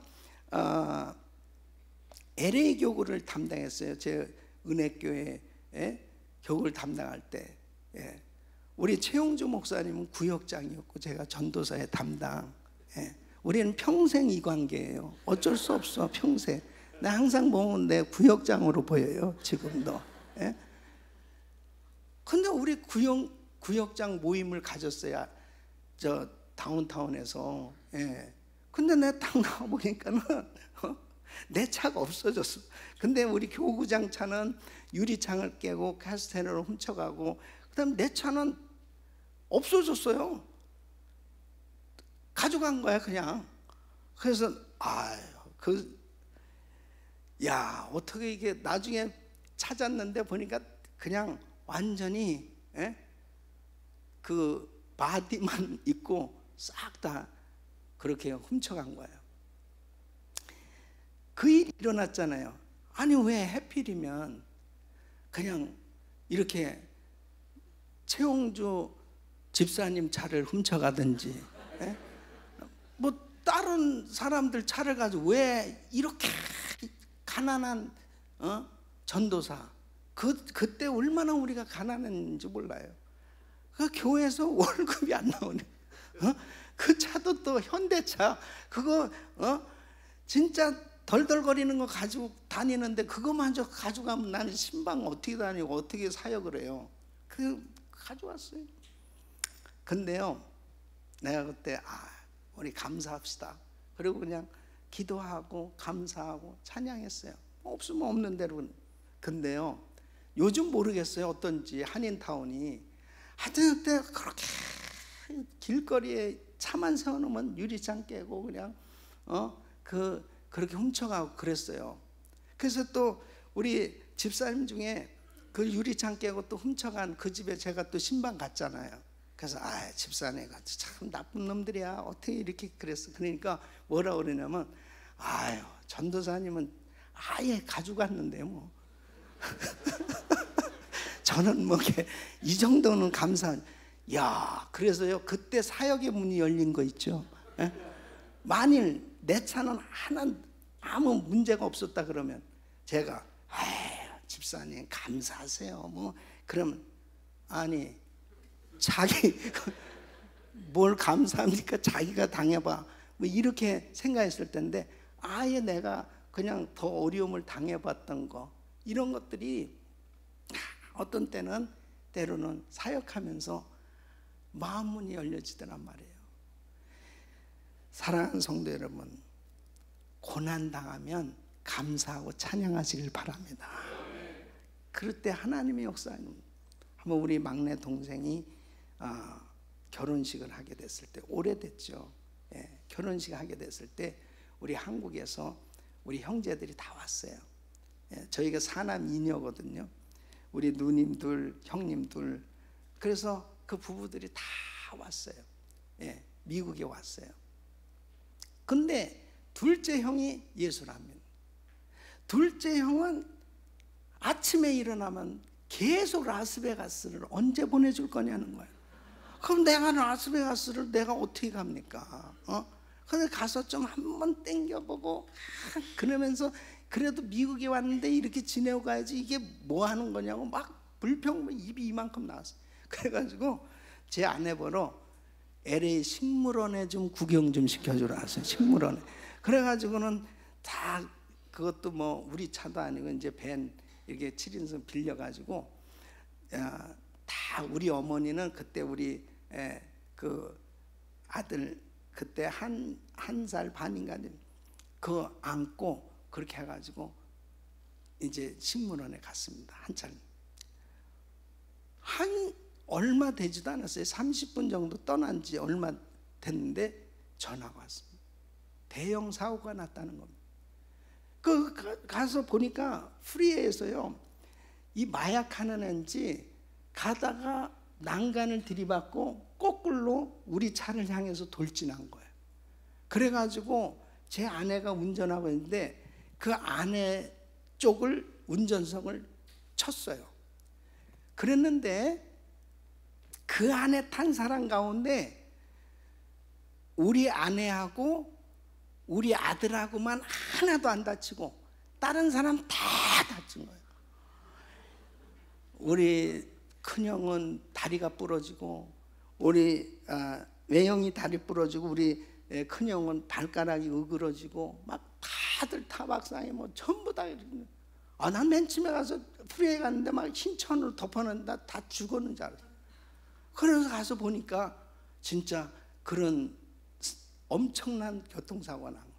LA 교구를 담당했어요. 제 은혜교회 교구를 담당할 때. 예. 우리 최용주 목사님은 구역장이었고 제가 전도사의 담당. 예. 우리는 평생 이 관계예요. 어쩔 수 없어, 평생. 나 항상 보면 내 구역장으로 보여요, 지금도. 예. 근데 우리 구역장 모임을 가졌어요. 저 다운타운에서. 예. 근데 내가 딱 나와보니까는 내 차가 없어졌어. 근데 우리 교구장 차는 유리창을 깨고 카스테너를 훔쳐가고, 그다음 내 차는 없어졌어요. 가져간 거야 그냥. 그래서 어떻게 이게 나중에 찾았는데 보니까 그냥 완전히 그 바디만 있고 싹 다 그렇게 훔쳐간 거예요. 그 일이 일어났잖아요. 아니 왜 해필이면 그냥 이렇게 최용주 집사님 차를 훔쳐가든지, 뭐 다른 사람들 차를 가지고 왜 이렇게 가난한 전도사, 그때 얼마나 우리가 가난했는지 몰라요. 그 교회에서 월급이 안 나오네. 그 차도 또 현대차, 그거 진짜 덜덜거리는 거 가지고 다니는데 그거마저 가져가면 나는 신방 어떻게 다니고 어떻게 사역을 해요. 그 가져왔어요. 근데요, 내가 그때 우리 감사합시다. 그리고 그냥 기도하고 감사하고 찬양했어요. 없으면 없는 대로. 근데요, 요즘 모르겠어요. 어떤지 한인타운이 하여튼 그때 그렇게 길거리에 차만 세워놓으면 유리창 깨고 그냥 그렇게 훔쳐가고 그랬어요. 그래서 또 우리 집사님 중에 그 유리창 깨고 또 훔쳐간 그 집에 제가 또 신방 갔잖아요. 그래서 집사님 같이 참 나쁜 놈들이야. 어떻게 이렇게 그랬어. 그러니까 뭐라 그러냐면 전도사님은 아예 가져갔는데 뭐 저는 뭐 이 정도는 감사. 야, 그래서요 그때 사역의 문이 열린 거 있죠. 만일 내 차는 아무 문제가 없었다 그러면 제가 집사님 감사하세요. 뭐 그러면 아니 자기 뭘 감사합니까? 자기가 당해봐. 뭐 이렇게 생각했을 텐데 아예 내가 그냥 더 어려움을 당해봤던 거, 이런 것들이 어떤 때로는 사역하면서 마음 문이 열려지더란 말이에요. 사랑하는 성도 여러분, 고난당하면 감사하고 찬양하시길 바랍니다. 그럴 때 하나님의 역사는, 한번 우리 막내 동생이 결혼식을 하게 됐을 때, 오래됐죠. 결혼식 하게 됐을 때 우리 한국에서 우리 형제들이 다 왔어요. 저희가 사남 이녀거든요. 우리 누님들, 형님들. 그래서 그 부부들이 다 왔어요. 미국에 왔어요. 근데 둘째 형이 예수를 합니다. 둘째 형은 아침에 일어나면 계속 라스베가스를 언제 보내줄 거냐는 거예요. 그럼 내가 라스베가스를 내가 어떻게 갑니까? 근데 가서 좀 한번 땡겨보고 그러면서 그래도 미국에 왔는데 이렇게 지내고 가야지, 이게 뭐 하는 거냐고 막 불평, 입이 이만큼 나왔어요. 그래가지고 제 아내 보러 LA 식물원에 좀 구경 좀 시켜주라 하세요. 식물원에. 그래가지고는 다 그것도 뭐 우리 차도 아니고 이제 밴 이렇게 7인승 빌려가지고 다 우리 어머니는 그때 우리 그 아들 그때 한 살 반인가 그거 안고 그렇게 해가지고 이제 식물원에 갔습니다. 한 얼마 되지도 않았어요. 30분 정도 떠난 지 얼마 됐는데 전화가 왔습니다. 대형 사고가 났다는 겁니다. 가서 보니까 프리웨이에서요, 이 마약하는 애인지 가다가 난간을 들이받고 거꾸로 우리 차를 향해서 돌진한 거예요. 그래가지고 제 아내가 운전하고 있는데 그 아내 쪽을 운전석을 쳤어요. 그랬는데 그 안에 탄 사람 가운데 우리 아내하고 우리 아들하고만 하나도 안 다치고 다른 사람 다 다친 거예요. 우리 큰형은 다리가 부러지고, 우리 외형이 다리 부러지고, 우리 큰형은 발가락이 으그러지고, 막 다들 타박상에 뭐 전부 다. 난 맨 처음에 가서 프리에 갔는데 막 흰 천으로 덮어놨는데 다 죽었는 줄 알았어요. 그래서 가서 보니까 진짜 그런 엄청난 교통사고가 난 거예요.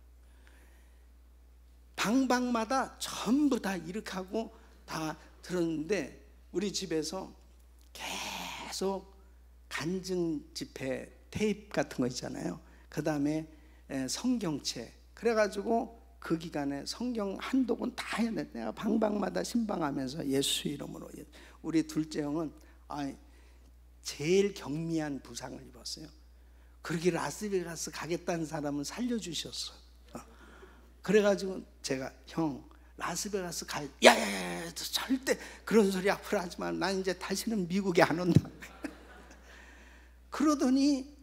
방방마다 전부 다 이렇게 하고 다 들었는데, 우리 집에서 계속 간증 집회 테이프 같은 거 있잖아요. 그 다음에 성경책, 그래가지고 그 기간에 성경 한독은 다 해야 돼. 내가 방방마다 신방하면서 예수 이름으로. 우리 둘째 형은 제일 경미한 부상을 입었어요. 그렇게 라스베가스 가겠다는 사람은 살려주셨어요. 그래가지고 제가, 형 라스베가스 가야, 야야야, 절대 그런 소리 앞으로 하지 마. 난 이제 다시는 미국에 안 온다. 그러더니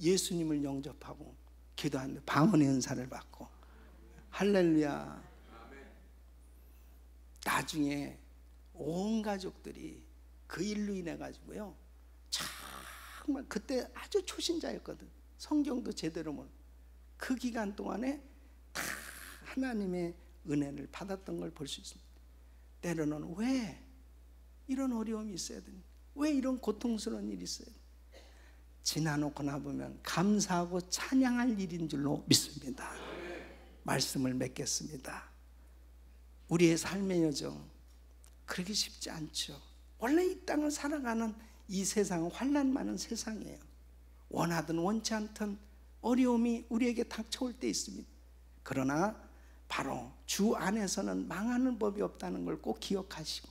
예수님을 영접하고 기도하는데 방언의 은사를 받고, 할렐루야. 나중에 온 가족들이 그 일로 인해 가지고요, 정말 그때 아주 초신자였거든. 성경도 제대로 모르고. 그 기간 동안에 다 하나님의 은혜를 받았던 걸 볼 수 있습니다. 때로는 왜 이런 어려움이 있어야 되는, 왜 이런 고통스러운 일이 있어야 되는, 지나놓고 나보면 감사하고 찬양할 일인 줄로 믿습니다. 말씀을 맺겠습니다. 우리의 삶의 여정 그렇게 쉽지 않죠. 원래 이 땅을 살아가는 이 세상은 환난 많은 세상이에요. 원하든 원치 않든 어려움이 우리에게 닥쳐올 때 있습니다. 그러나 바로 주 안에서는 망하는 법이 없다는 걸 꼭 기억하시고,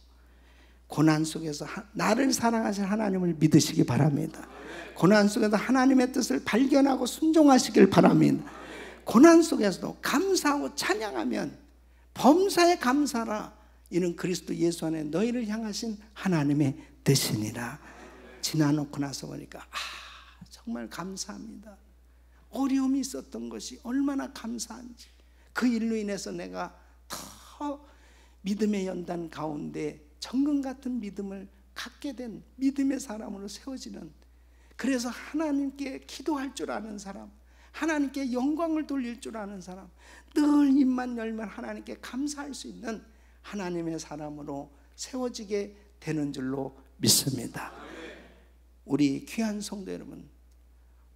고난 속에서 나를 사랑하신 하나님을 믿으시기 바랍니다. 고난 속에서 하나님의 뜻을 발견하고 순종하시길 바랍니다. 고난 속에서도 감사하고 찬양하면 범사에 감사라. 이는 그리스도 예수 안에 너희를 향하신 하나님의 뜻이니라. 지나놓고 나서 보니까 정말 감사합니다. 어려움이 있었던 것이 얼마나 감사한지, 그 일로 인해서 내가 더 믿음의 연단 가운데 정금 같은 믿음을 갖게 된 믿음의 사람으로 세워지는, 그래서 하나님께 기도할 줄 아는 사람, 하나님께 영광을 돌릴 줄 아는 사람, 늘 입만 열면 하나님께 감사할 수 있는 하나님의 사람으로 세워지게 되는 줄로 믿습니다. 우리 귀한 성도 여러분,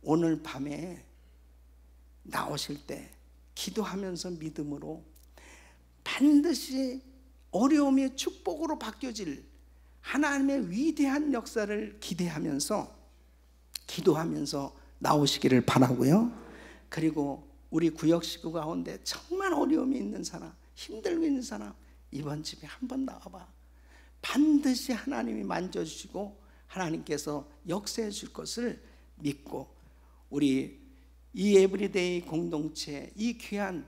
오늘 밤에 나오실 때 기도하면서 믿음으로 반드시 어려움이 축복으로 바뀌어질 하나님의 위대한 역사를 기대하면서 기도하면서 나오시기를 바라고요. 그리고 우리 구역 식구 가운데 정말 어려움이 있는 사람, 힘들고 있는 사람, 이번 집에 한번 나와봐. 반드시 하나님이 만져주시고 하나님께서 역사해 줄 것을 믿고, 우리 이 에브리데이 공동체, 이 귀한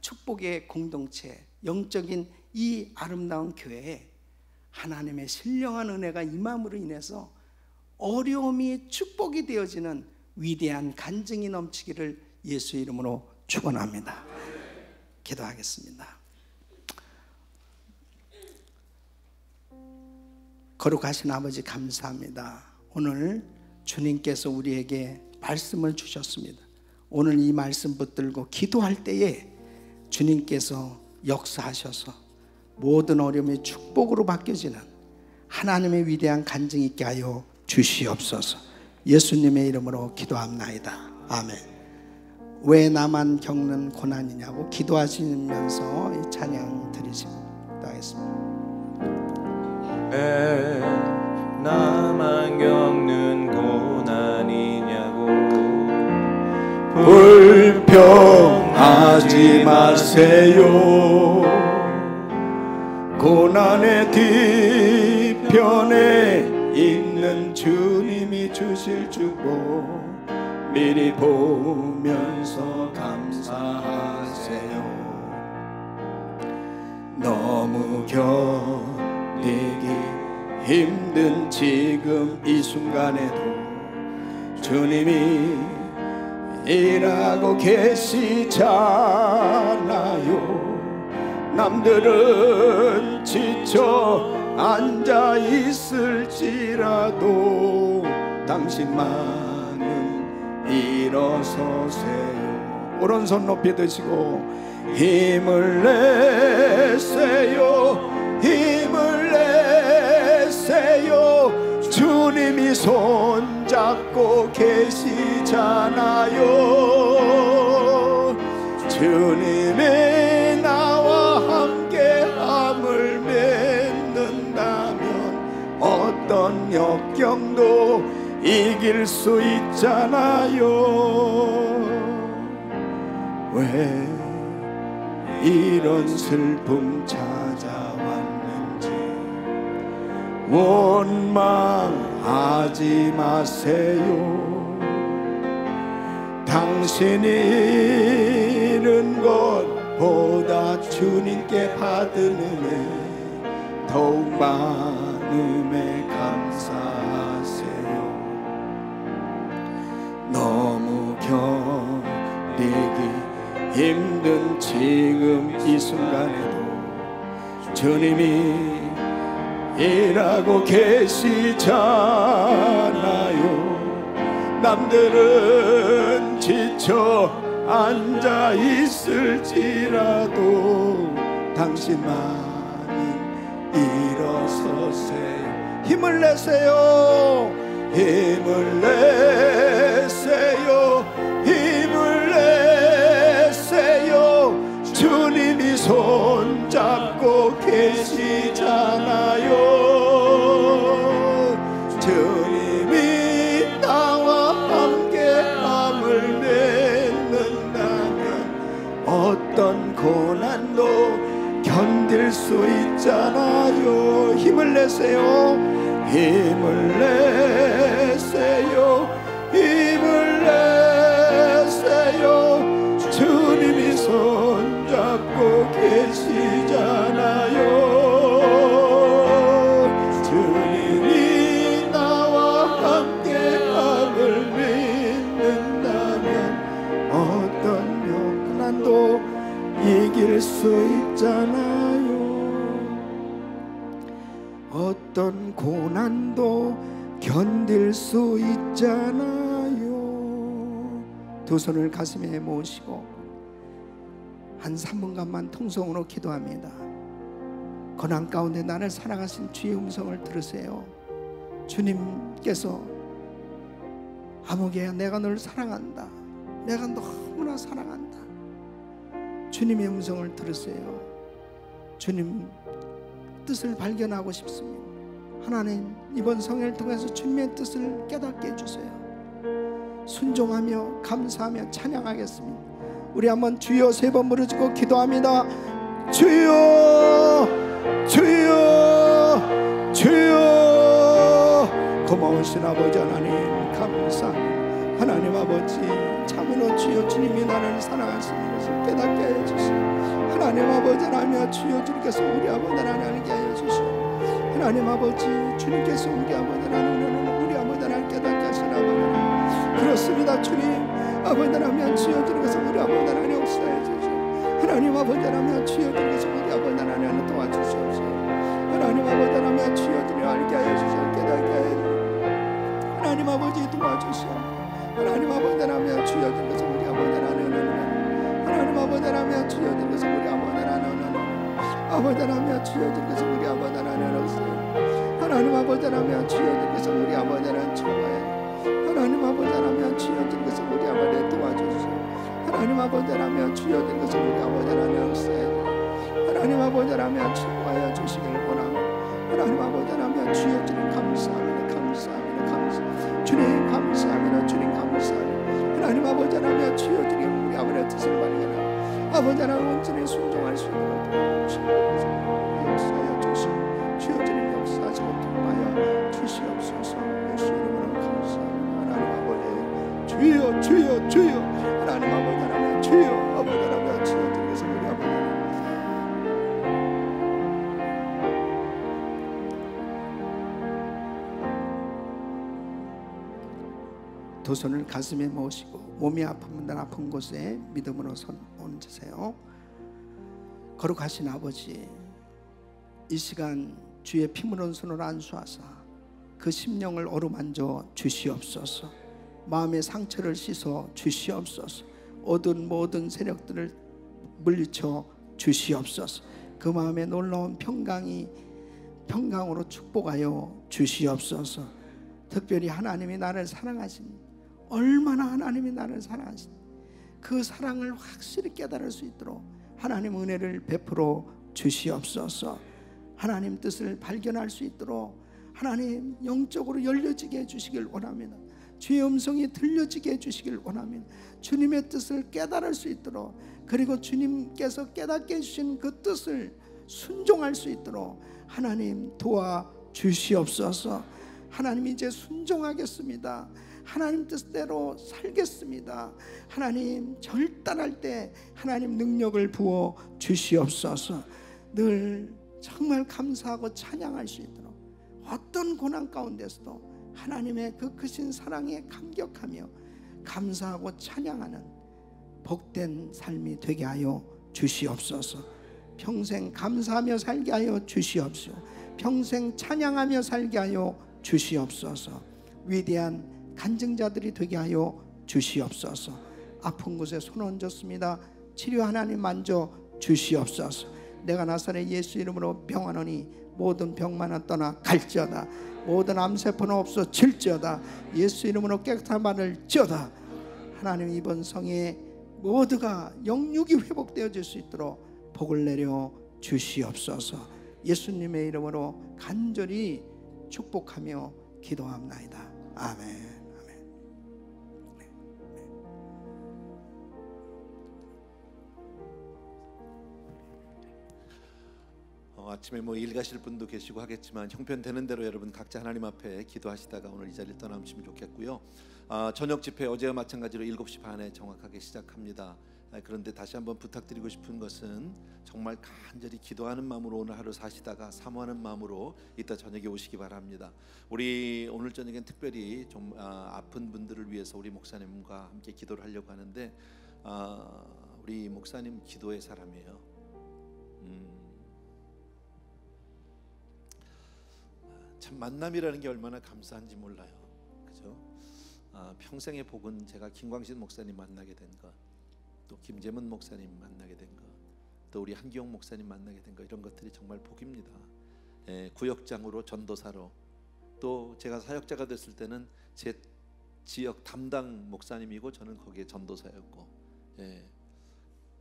축복의 공동체, 영적인 이 아름다운 교회에 하나님의 신령한 은혜가 임함으로 인해서 어려움이 축복이 되어지는 위대한 간증이 넘치기를 예수 이름으로 축원합니다. 기도하겠습니다. 거룩하신 아버지, 감사합니다. 오늘 주님께서 우리에게 말씀을 주셨습니다. 오늘 이 말씀 붙들고 기도할 때에 주님께서 역사하셔서 모든 어려움이 축복으로 바뀌어지는 하나님의 위대한 간증이 있게 하여 주시옵소서. 예수님의 이름으로 기도합나이다. 아멘. 왜 나만 겪는 고난이냐고 기도하시면서 이 찬양 드리시고 기도하겠습니다. 왜 나만 겪는 고난이냐고 불평하지 마세요. 고난의 뒤편에 있는 주님이 주실 축복 미리 보면서 감사하세요. 너무 견디기 힘든 지금 이 순간에도 주님이 일하고 계시잖아요. 남들은 지쳐 앉아 있을지라도 당신만은 일어서세요. 오른손 높이 드시고 힘을 내세요. 힘을 내세요. 주님이 손잡고 계시잖아요. 주님이 나와 함께함을 맺는다면 어떤 역경도 이길 수 있잖아요. 왜 이런 슬픔 찾아왔는지 원망하지 마세요. 당신이 잃은 것보다 주님께 받은 은혜 더욱 많음에 감사하세요. 너무 견디기 힘든 지금 이 순간에도 주님이 일하고 계시잖아요. 남들은 지쳐 앉아 있을지라도 당신만은 일어서세요. 힘을 내세요. 힘을 내세요. 힘을 내세요. 주님이 손잡고 계시잖아요. 주님이 나와 함께함을 맺는다면 어떤 고난도 견딜 수 있잖아요. 힘을 내세요. 힘을 내세요. 힘을 내세요. 주님이 손잡고 계시잖아요. 주님이 나와 함께함을 믿는다면 어떤 고난도 이길 수 있잖아요. 어떤 고난도 견딜 수 있잖아요. 두 손을 가슴에 모으시고 한 3분간만 통성으로 기도합니다. 고난 가운데 나를 사랑하신 주의 음성을 들으세요. 주님께서 아무개야 내가 널 사랑한다. 내가 너무나 사랑한다. 주님의 음성을 들으세요. 주님 뜻을 발견하고 싶습니다. 하나님 이번 성회를 통해서 주님의 뜻을 깨닫게 해주세요. 순종하며 감사하며 찬양하겠습니다. 우리 한번 주여 3번 부르짖고 기도합니다. 주여 주여 주여. 고마우신 아버지 하나님 감사합니다. 하나님 아버지 참으로 주여 주님이 나를 사랑하시는 것을 깨닫게 하여 주시오. 하나님 아버지 하나님 주여 주님께서 우리 아버지 하나님께 하여 주시오. 하나님 아버지 주님께서 우리 아버지 하나님 우리 아버지 하나님 깨닫게 하시는 아버지 하나님 그렇습니다. 주님 아버지 하나님 주여 주님께서 우리 아버지 하나님 역사해 주시오. 하나님 아버지 하나님 주여 주님께서 우리 아버지 하나님 도와주시옵소서. 하나님 아버지 하나님 주여 주님 알게 하여 주시오. 깨닫게 하여 주시오. 하나님 아버지 도와주시오. 하나님 아버지 하나님 주여 주님께서 우리 아버지 하나님 하나님 아버지 하나님 주여 주님께서 우리 아버지 하나님 아버지 하나님 주여 주님께서 우리 아버지 하나님 하나님 아버지 하나님 주여 주님께서 우리 아버지 하나님 축복해. 하나님 아버지 하나님 주여 주님께서 우리 아버지 도와주시오. 하나님 아버지 하나님 주여 주님께서 우리 아버지 하나님 역사해. 하나님 아버지 하나님 축복하여 주시길 원합니다. 하나님 아버지 하나님 주여 주님 감사합니다. 감사합니다. 감사합니다. 주님 감사합니다. 주님 감사합니다. 하나님 아버지 하나님 주여 주님 우리 아버지의 뜻을 발견하고 아버지 하나님 온전히 순종할 수 있도록 역사하여 주시고 주여 주님 역사하시고 통하여 주시옵소서. 예수 이름으로 감사합니다. 하나님 아버지 주여 주여 주여 하나님 아버지 하나님 주여 아버지 하나님 주여 주님께서 우리 아버지 두 손을 가슴에 모으시고 몸이 아픈 분들 아픈 곳에 믿음으로 손 얹으세요. 거룩하신 아버지, 이 시간 주의 피 묻은 손을 안수하사 그 심령을 어루만져 주시옵소서. 마음의 상처를 씻어 주시옵소서. 어두운 모든 세력들을 물리쳐 주시옵소서. 그 마음에 놀라운 평강으로 축복하여 주시옵소서. 특별히 하나님이 나를 사랑하신, 얼마나 하나님이 나를 사랑하신 그 사랑을 확실히 깨달을 수 있도록 하나님 은혜를 베풀어 주시옵소서. 하나님 뜻을 발견할 수 있도록 하나님 영적으로 열려지게 해주시길 원합니다. 주의 음성이 들려지게 해주시길 원합니다. 주님의 뜻을 깨달을 수 있도록, 그리고 주님께서 깨닫게 해주신 그 뜻을 순종할 수 있도록 하나님 도와주시옵소서. 하나님 이제 순종하겠습니다. 하나님 뜻대로 살겠습니다. 하나님 절단할 때 하나님 능력을 부어 주시옵소서. 늘 정말 감사하고 찬양할 수 있도록 어떤 고난 가운데서도 하나님의 그 크신 사랑에 감격하며 감사하고 찬양하는 복된 삶이 되게 하여 주시옵소서. 평생 감사하며 살게 하여 주시옵소서. 평생 찬양하며 살게 하여 주시옵소서. 위대한 간증자들이 되게 하여 주시옵소서. 아픈 곳에 손 얹었습니다. 치료 하나님 만져 주시옵소서. 내가 나사렛 예수 이름으로 병하노니 모든 병만은 떠나 갈지어다. 모든 암세포는 없어질지어다. 예수 이름으로 깨끗한 바를지어다. 하나님 이번 성에 모두가 영육이 회복되어질 수 있도록 복을 내려 주시옵소서. 예수님의 이름으로 간절히 축복하며 기도합나이다. 아멘. 아침에 일 가실 분도 계시고 하겠지만 형편되는 대로 여러분 각자 하나님 앞에 기도하시다가 오늘 이 자리를 떠나시면 좋겠고요. 저녁 집회 어제와 마찬가지로 7시 반에 정확하게 시작합니다. 그런데 다시 한번 부탁드리고 싶은 것은 정말 간절히 기도하는 마음으로 오늘 하루 사시다가 사모하는 마음으로 이따 저녁에 오시기 바랍니다. 우리 오늘 저녁엔 특별히 좀 아픈 분들을 위해서 우리 목사님과 함께 기도를 하려고 하는데 우리 목사님 기도의 사람이에요. 참 만남이라는 게 얼마나 감사한지 몰라요. 그죠? 평생의 복은 제가 김광신 목사님 만나게 된 것, 또 김재문 목사님 만나게 된 것, 또 우리 한기용 목사님 만나게 된 것, 이런 것들이 정말 복입니다. 구역장으로 전도사로, 또 제가 사역자가 됐을 때는 제 지역 담당 목사님이고 저는 거기에 전도사였고,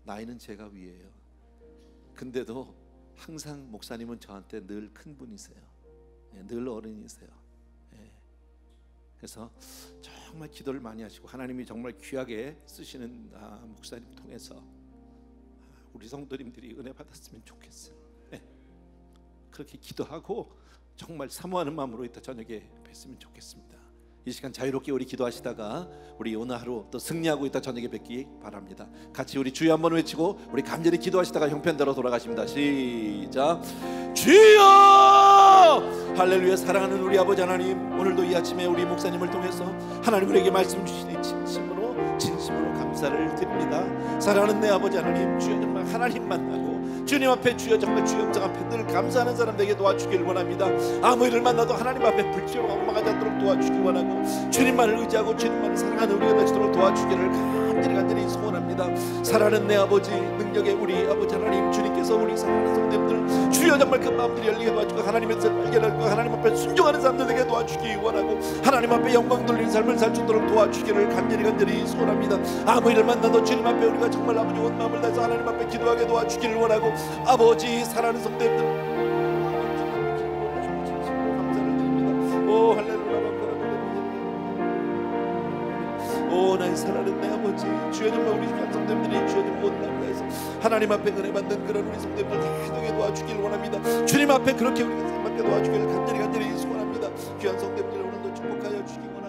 나이는 제가 위에요. 근데도 항상 목사님은 저한테 늘 큰 분이세요. 늘 어른이세요. 그래서 정말 기도를 많이 하시고 하나님이 정말 귀하게 쓰시는 목사님 통해서 우리 성도님들이 은혜 받았으면 좋겠어요. 그렇게 기도하고 정말 사모하는 마음으로 이따 저녁에 뵀으면 좋겠습니다. 이 시간 자유롭게 우리 기도하시다가 우리 오늘 하루 또 승리하고 이따 저녁에 뵙기 바랍니다. 같이 우리 주여 한번 외치고 우리 간절히 기도하시다가 형편대로 돌아가십니다. 시작. 주여! 할렐루야. 사랑하는 우리 아버지 하나님, 오늘도 이 아침에 우리 목사님을 통해서 하나님 우리에게 말씀 주시니 진심으로 감사를 드립니다. 사랑하는 내 아버지 하나님, 주여 정말 하나님 만나고 주님 앞에, 주여 정말 주의 영장 앞에 늘 감사하는 사람 되게 도와주기를 원합니다. 아무 일을 만나도 하나님 앞에 불지로 엉망하지 않도록 도와주기 원하고 주님만을 의지하고 주님만을 사랑하는 우리가 되시도록 도와주기를 간절히 소원합니다. 사랑하는 내 아버지, 능력의 우리 아버지 하나님, 주님께서 우리 사랑하는 성도님들 주여 정말 그 마음들이 열리게 도와주고 하나님의 뜻을 발견하고 하나님 앞에 순종하는 사람들 되게 도와주기 원하고 하나님 앞에 영광 돌리는 삶을 살 수 있도록 도와주기를 간절히 소원합니다. 아무 일을 만나도 주님 앞에 우리가 정말 아버지 온 마음을 다해서 하나님 앞에 기도하게 도와주기를 원하고, 아버지 사랑하는 성도님들 감사를 드립니다. 오 할렐루야. 오 나의 사랑하는 내 아버지, 주여 정말 우리 성도님들이 주여 정말 온 마음을 다해서 하나님 앞에 은혜 받는 그런 우리 성도님들 다 되게 도와주기를 원합니다. 주님 앞에 그렇게 우리가 삶 받게 도와주기를 간절히 소원합니다. 귀한 성도님들 오늘도 축복하여 주시기 원합니다.